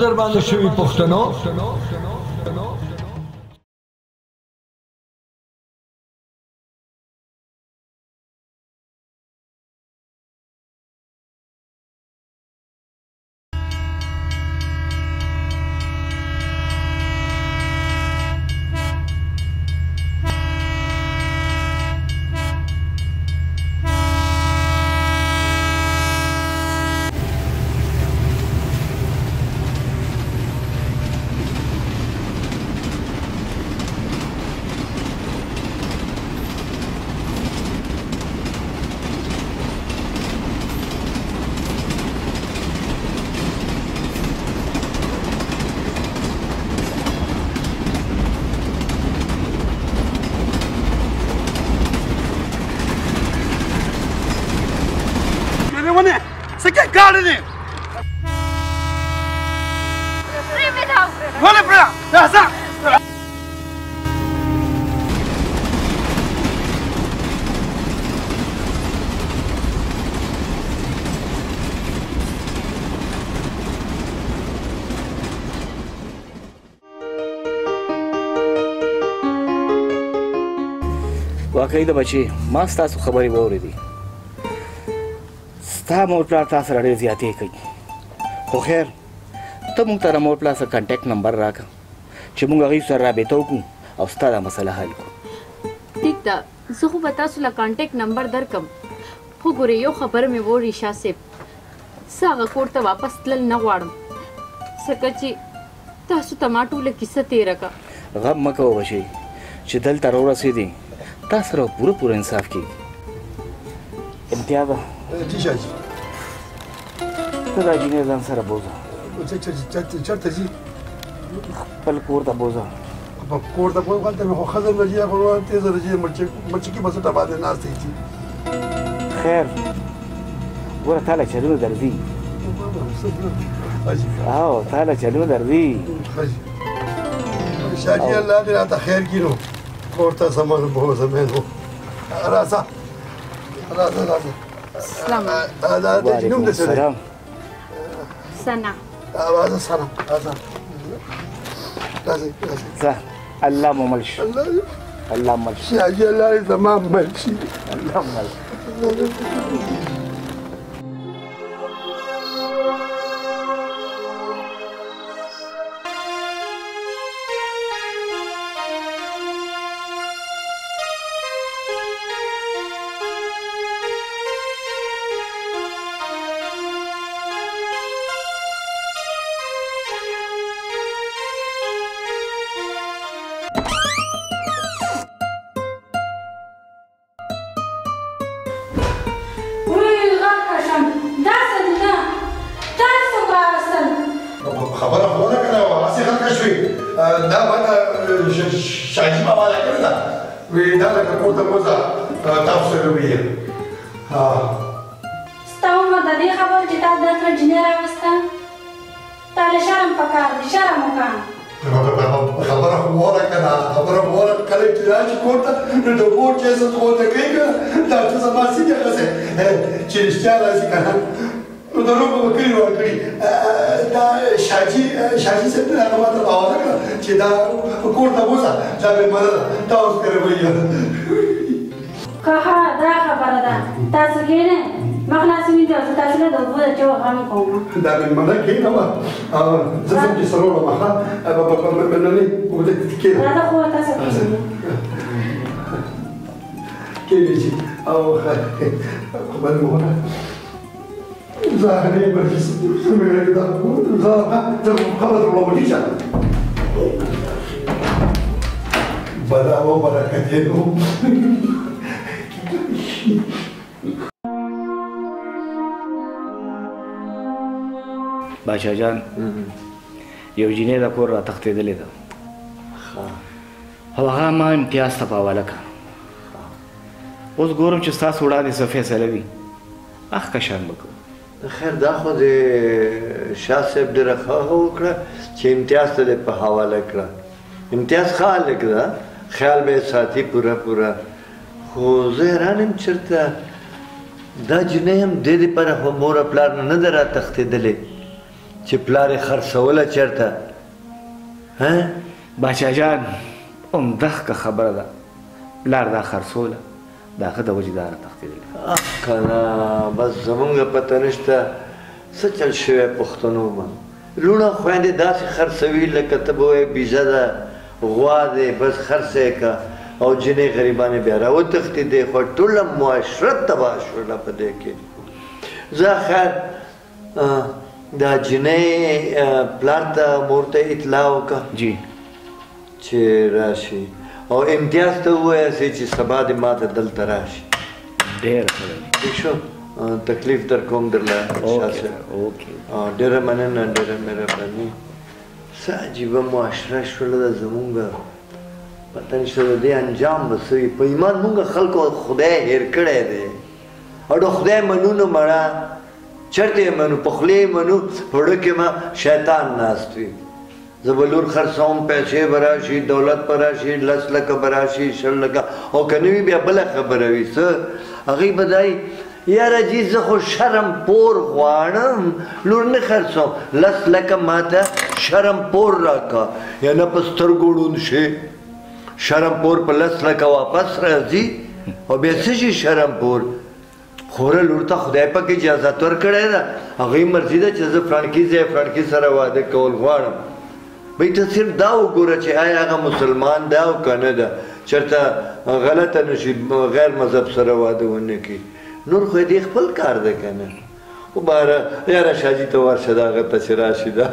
در باندې شوي پښتنو गाड़ी बोले प्रिया ऐसा واقعي د بچي ما ستاسو خبرې واورېدې ستا مور پلار تا سره ډېر زیاتې کوي خو خیر ته موږ ته د مور پلار سره کنټیکټ نمبر راکړه چې موږ هغوی سره رابطه وکړو او ستا دا مسله حل کړو ټیک ده زه خو به تاسو له کانټیکټ نمبر درکړم خو ګورې یو خبره مې ووري شاه صاحب زه هغه کور ته واپس تلل نه غواړم ځکه چې تاسو ته ما ټوله کیسه تېره کړه غم مه کوه بچی چې دلته راورسېدې تا سره پوره انصاف کېږي امتیازه جی شاه جي ته دا جینۍ ځان سره بوځه چېرته ځي خپل کور ته بوځه په کور ته بوځه هلته مې خو ښځه نه ځي خو تېزه نه ځي مچکي بسټه باندې ناسته ځي خیر ګوره تا له چلونو درځي او تا له چلونو درځي شاه جي الله دې راته خیر کړي نو کور ته سمه بوځه مې نو راځه السلام علیکم نوم دې څه دی سنا راځه سنا راځه ځه الله مو مل شي الله مل شي شاه جي الله دې زما مل شي الله مل خبره خو نه کړه هسې خلکه شوې دا ماته شاه جي بابا راکړې ده وایي دا لکه کور ته بوځه تاسو سره وویل ستا عمر د دې خبرو چې تا دلته جینۍ راوسته تا له شرم پکار دی شرم وکړه خبره خو واوره که نه خبره خو واوره کله چې راشي کور ته نو د کور چې عزت خو ورته کوي که دا ته زما سیدې هغسې چې رښتیا راځي که نه نو د روح به کړي ورکړي دا شاه جي صاحب ته هغه ماته حواله کړه چې دا کور ته بوځه دا مېلمانه ده تا اوس کره وایي که ها دا خبره ده تاسو کښېنئ مخ لاسې وینځئ زه تاسو له د اوبو د چو غم کوم دا مېلمانه کښېنه زه ځم چې سره وړم ښه مېلمنې اوږده کښېنه راځه خو تاسو کښېنئ کښېنې چې او خبرې مو وکړه زهري برجس سمعي ده خبر الله مجيشة بلا وبركاته باچا جان یو جینۍ د کور را تښتېدلې ده او هغه ما امتیاز ته په حواله کړه اوس ګورم چې ستاسو وړاندې څه فیصله وي اخ که شان به کوو خیر دا خو د شاه صاحب ډېره ښه وکړه چې امتیاز ته دې په حواله کړه امتیاز ښه هلک ده خیال به یې ساتي پوره خو زه حیران یم چېرته دا جینۍ هم دې دپاره خو مور او پلار نه ده را تښتېدلې چې پلار یې خرڅوله چېرته باچا جان همدغه خبره ده پلار دا خرڅوله د هغه د وجې دا راتښتېدلې که نه بس زمونږ پته نشته څه چل شوی پښتنو باندې لوڼه خویندې داسې خرڅوي لکه ته به وایې بیزه ده غوا دی بس خرڅه یې که او جنې غریبانې بیا راوتښتېدې خو ټوله معاشرت تباه شوله په دې کې زه خیر دا جنۍ پلار ته مور ته اطلاع وکړه جی چې راشي او امتیاز ته ووایاستئ چې سبا دې ما ته دلته راشي ډېره ښه ده ٹھیک شو تکلیف در کوم درله ډېره مننه ډېره مهرباني څه عجیبه معاشره شوله ده زمونږ پته نشته د دې انجام به څه وي په ایمان مونږ خلکو خدای هېر کړی دی او د خدای منو نه مړه چېرته یې منو په خولې یې منو په زړه کې ما شیطان ناست وي زه به لور خرڅوم پیسې به راشي دولت به راشي 10 لکه به راشي 20 لکه او که نه وي بیا بله خبره وي څه هغوی به دایي یاره جي زه خو شرم پور غواړم لور نه خرڅوم 10 لکه ما ته شرم پور راکړه یا نه په سترګو ړوند شي شرم پور په 10 لکه واپس راځي او بیا څه شي شرم پور خوره لور ته خدای پاک اجازت ورکړی ده هغوی مرضي ده چې زه فلانکي ځای فلانکي سره واده کول غواړم بھئی ته صرف دا وګوره چې آیا هغه مسلمان ده او که نه ده چېرته غلطه نشي غیر مذهب سره واده ونه کړي نور خو دې خپل کار ده که نه خو بهره یاره شاجي ته ورشه د هغه ته چې راشي ده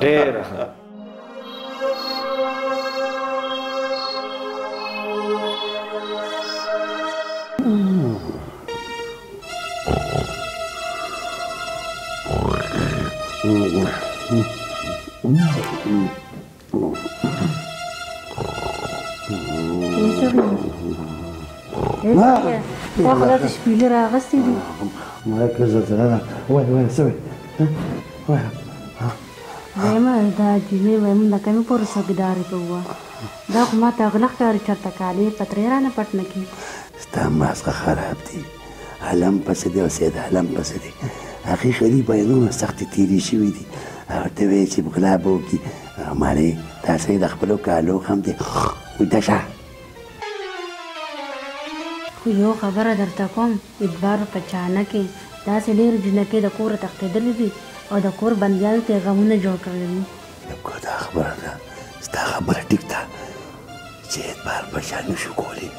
ډېره ښه واخده د شپېلې راغستې دي ما که زلزله وای څه وای وایم دا جینۍ وایم د کمې پورې څوکیدارې ته ووه دا خو ما ته غله ښکاري چېرته کالې پترې رانه پټ نه کړي ستا مازغه خراب دی علم پسې دی او سید علم پسې دی هغې غریب بیانونه سختې تېرې شوي دي ورته وایي چې غلا به وکړي مالې دا سړی د خپلو کالو هم دی ویده شه خو یو خبره درته کوم ادبار په چانه کې داسې ډېرې جنکۍ د کوره تښتېدلې دي او د کور بندیانو ته یې غمونه جوړ کړي دي دا خبره ده ستا خبره ټیک ده چې ادبار په چا نشو کولی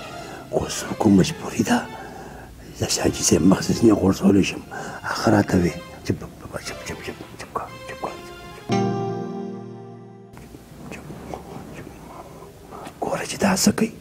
اوس کوم مجبوري ده د شاجي صاحب مخ ځینې غورځولی شم هغه راته وې چې ګوره چې دا څه کوي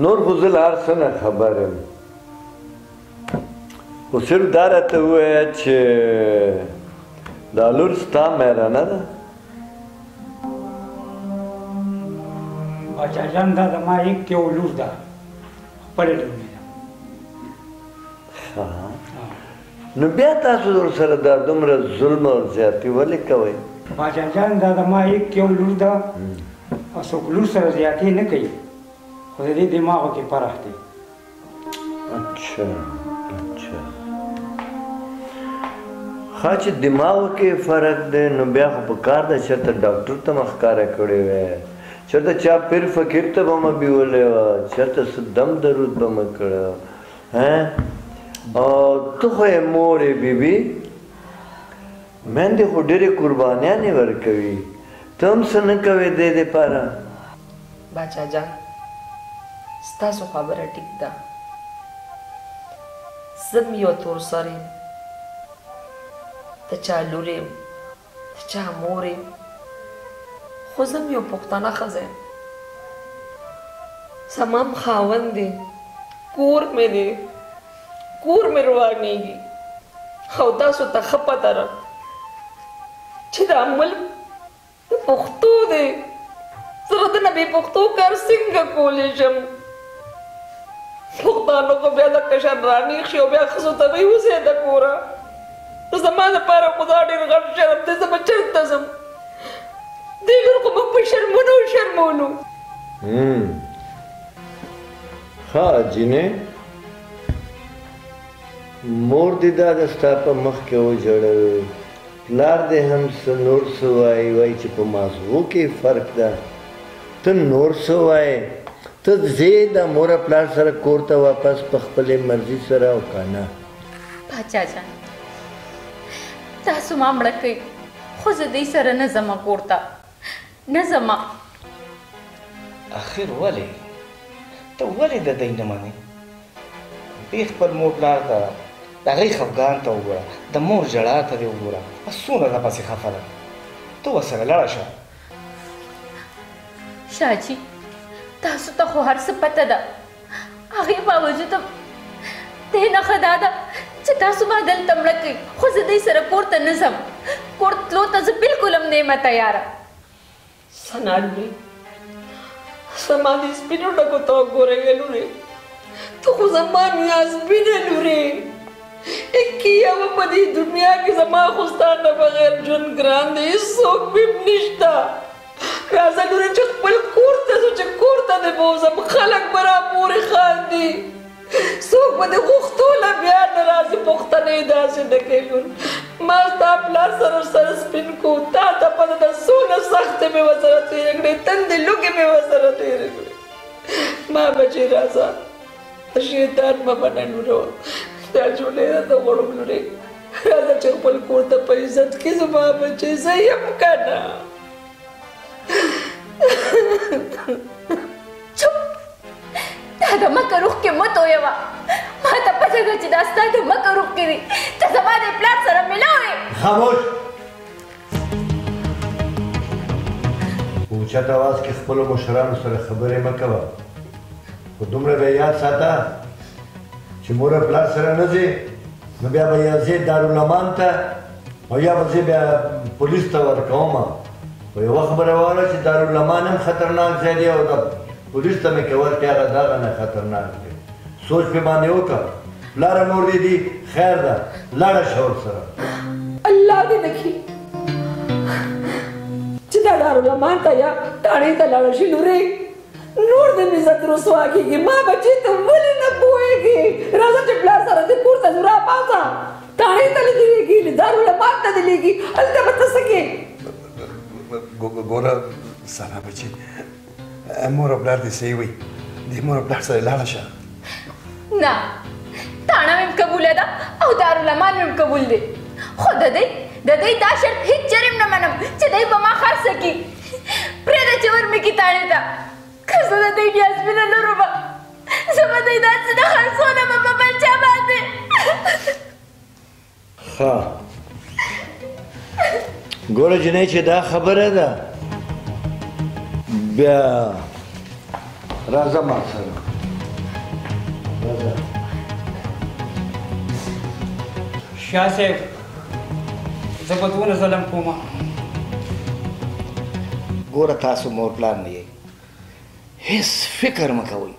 نور خو زه له هر څه نه خبر یم خو صرف دا راته ووایه چې دا لور ستا مېرمنه ده باچا جان دا زما یک یو لور ده خپله لور مې ده نو بیا تاسو ورسره دا دومره ظلم او زیاتي ولې کوئ باچا جان دا زما یک یو لور ده او څوک لور سره زیاتي نه کوي خو د دې دماغو کې فرق دی اچھا ښه چې دماغو کې فرق دی نو بیا خو په کار ده چېرته ډاکټر ته مه ښکاره کړې وی چېرته چا پیر فقیر ته به مه بیولې وه چېرته څه دم درود به مه کړی او ته خو یې مور یې بیبي میندې خو ډېرې قربانیانې ورکوي ته هم څه نه کوې دې دپاره باچا جان ستاسو خبره ټیک ده زه م یو تور سر یم د چا لور یم د چا مور یم خو زه م یو پښتنه ښځه یم زما م خاوند دی کور مې دی کور مې روانېږي او تاسو ته ښه پته ده چې دا ملک د پښتو دی زه د نه بې پښتو کار څنګه کولی شم پښتانو خو بیا د کشر رانیغ شي او بیا ښځو ته به یې وځې د کوره زما دپاره خو دا ډېر غټ شرم دی زه به چېرته ځم دې لور خو موږ په شرمونو شرمولو ها جینې مور دې دا د ستا په مخ کې وژړل پلار دې هم څه نور څه وایي وایي چې په مازغو کې فرق ده ته نور څه وایې ته ځې د موره پلار سره کور ته واپس په خپلې مرضي سره او که نه باچا جان تاسو ما مړه کوئ خو زه دې سره نه ځمه کور ته نه ځمه اخر ولې ته ولې د دی نه منې دې خپل مور پلار ته د هغې خفګان ته وګوره د مور ژړا ته دې وګوره څومره درپسې خفه ده ته ورسره لاړه شه شاجي تاسو ته خو هر څه پته ده هغې باوجود هم دې نښه دا ده چې تاسو ما دلته مړه کوئ خو زه دې سره کور ته نه ځم کور تلو ته زه بلکل هم نه یم تیاره ثنا لورې زما د سپینو ډکو ته وګورئ لورې ته خو زما نیازبینه لورې یوه په دې دنیا کې زما خو ستا نه بغیر ژوند ګران دی هېڅوک مې نشته راځه لورې چې خپل کور ته ځو چې کور ته دې بوځم خلک به راپورې خاندي څوک به دې غوښتو له بیا نه راځي پښتنې داسې نه کوي لور ما ستا پلار سره سپین کو تا ته پته ده څونه سختې مې ورسره تېرې کړې تندې لوږې مې ورسره تېرې کړې ما بچې راځه شیطان مه منه لوره دا جوړې راته غواړم لورې راځه چې خپل کور ته په عزت کې زما بچې زه یم که نه چپ دا د مکه روح کې مه تویوه ما ته پته ده چې دا ستا د مکه روح کې دي ته زما د پلار سره ملاو یې خاموش په اوچت اواز کې خپلو مشرانو سره خبرې مه کوه خو دومره به یاد ساته چې مور پلار سره نه ځې نو بیا به یا ځې دارالامان ته او یا به ځې بیا پولیس ته ورکومه خو یوه خبره واوره چې دارالامان هم خطرناک ځای دی او د پولیس ته مې کول چې هغه دغه نه خطرناک دی سوچ پې باندې وکړه پلاره مور دې دي خیر ده لاړه شه ورسره الله دې نه کړي چې دا دارالمان ته یا ټاڼې ته لاړه شي لورې نور د مې عزت رسوا کېږي ما بچې ته ولې نه پوهېږې راځه چې پلار سره دې کور ته ځو راپاڅه ټاڼې ته دې لېږي دارالمان ته دې لېږي هلته به ته څه کې ګوره ثنا بچې مور او پلار دې صحیح وایي دې مور او پلار سره لاړه شه نه ټاڼه مې قبوله ده او دارالمان مې قبول دی خو د دې دا شرط هېڅ چېرې نه منم چې دی به ما خرڅه کړي پرېږده چې ور مې کړي ټاڼې ته که زه د دې نیازبینه نه رومه زه به دی داسې نه خرڅونه به په بل چا باندې ښه ګوره جنۍ چې دا خبره ده بیا راځه ما سره راځه شاه صاحب زه به دونه ظلم کومه ګوره تاسو مور پلار نه یې هیڅ فکر مه کوئ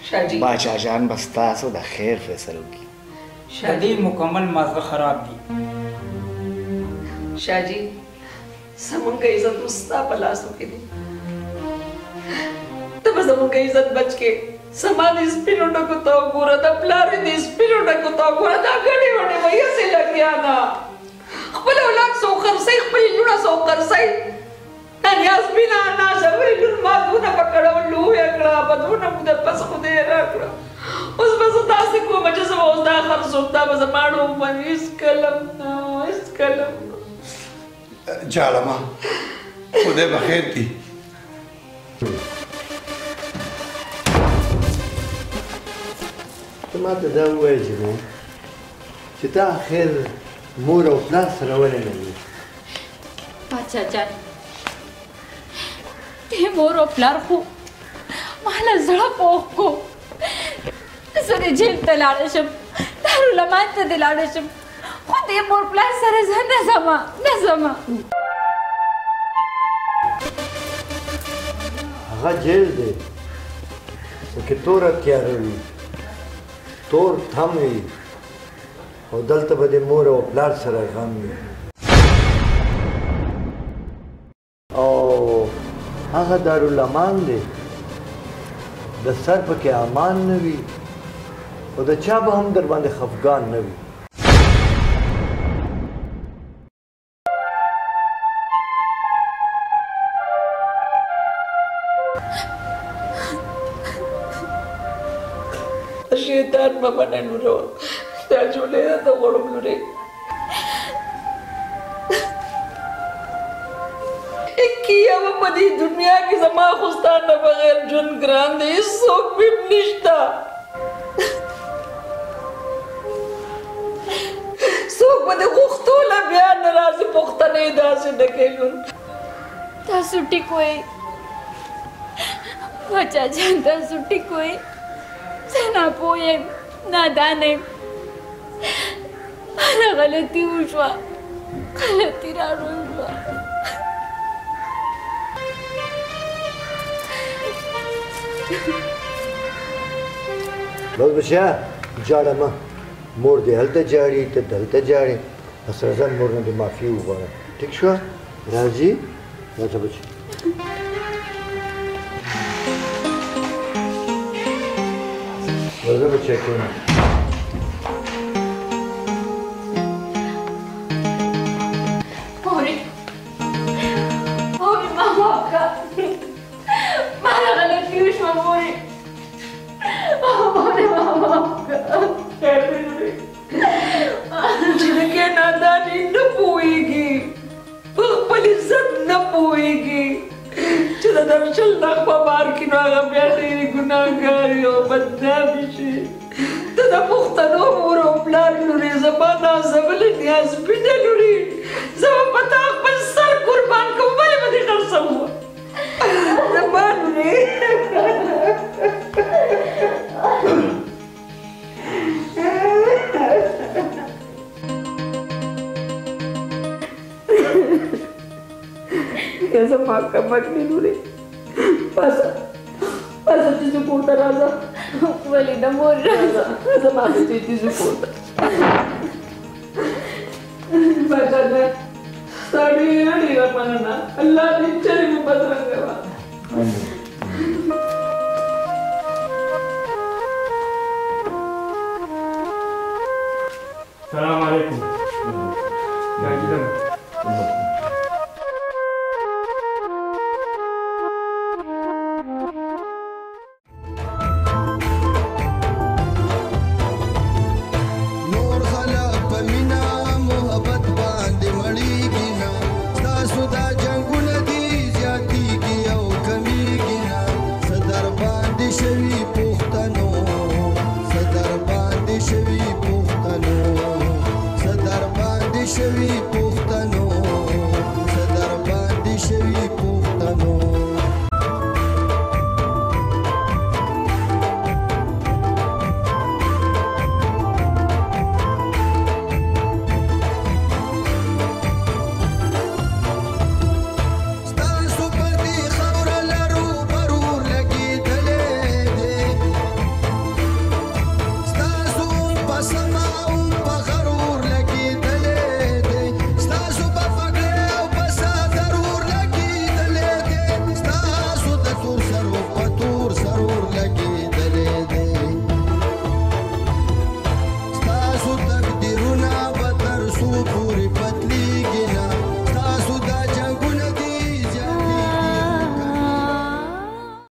شاجي باچا جان به ستاسو د خیر فیصله وکړي د دې مکمل مازغه خراب دي شاجي زمونږ عزت اوس ستا په لاسو کې دی ته به زمونږ عزت بچ کې زما د سپینو ډکو ته وګوره د پلار یې د سپینو ډکو ته وګوره دا ګڼې وڼې به هسې لګیا ده خپل اولاد څو خرڅوي خپلې لوڼه څو خرڅوي دا نیازبینه انا ژورې لور ما دونه په کړه لویه کړه په دونه موده پس خدای راکړه اوس به زه داسې کومه چې زه به اوس دا خرڅوم دا به زما ډو باندې هېڅکله نه هېڅکله نه جالما خدای به خیر کړي. ته ماته دا ووایه جنو چې ته اخر مور او پلار سره ولې نه وي؟ باچا جان دې مور او پلار خو ماله زړه پوخ کو زه دې جیل ته لاړه شم دارالمان ته دې لاړه شم خو دې مور پلار سره زه نه ځمه نه ځمه. هغه جیل دی پکې توره تیاره وي تور تم وي او دلته به د مور او پلار سره غم وي او هغه دارالمان دی د سر پکې امان نه وي او د چا به هم در باندې خفګان نه وي. شیطان به منه لوره ستا جوړې راته غواړم لورې کیا به په دې دنیا کې زما خو ستا نه بغیر ژوند ګران دی هېڅوک مې نشته څوک به د غوښتو له بیا نه راځي پوښتنه یې داسې نه کوي لور تاسو ټیک وئ باچا جان تاسو ټیک وئ زه ناپوه یم نادانه یم ماله غلطي وشوه غلطي راوشوه بس بچیا جاړه مه مور دې هلته جاړي ته دلته جاړې بس راځه مور نه دې معافي وغواړه ټیک شوه راځي راځه بچي راځه بچی کښېنه مورې مورې ما معاف کړه ماله غلطي وشوه مورې مورې ما معاف کړه جنکې ناداني نه پوهېږي په خپل عزت نه پوهېږي چې د درشل نغ په بار کې نو هغه بیا ډېرې ګناهګارې او بدنامې شي ته د پښتنو مور او پلار لورې زما نازولې نیازبینه لورې زه به په تا خپل سر قربان کوم ولې به دې خرڅوم زما لورې زما کمک نه لورې پاسه چې زه کور ته راځه ولې د مور راځه زما بچی چې زه کور ته بچا نه ستا ډېره ډېره مننه الله دې چرې مو بدرنګه وه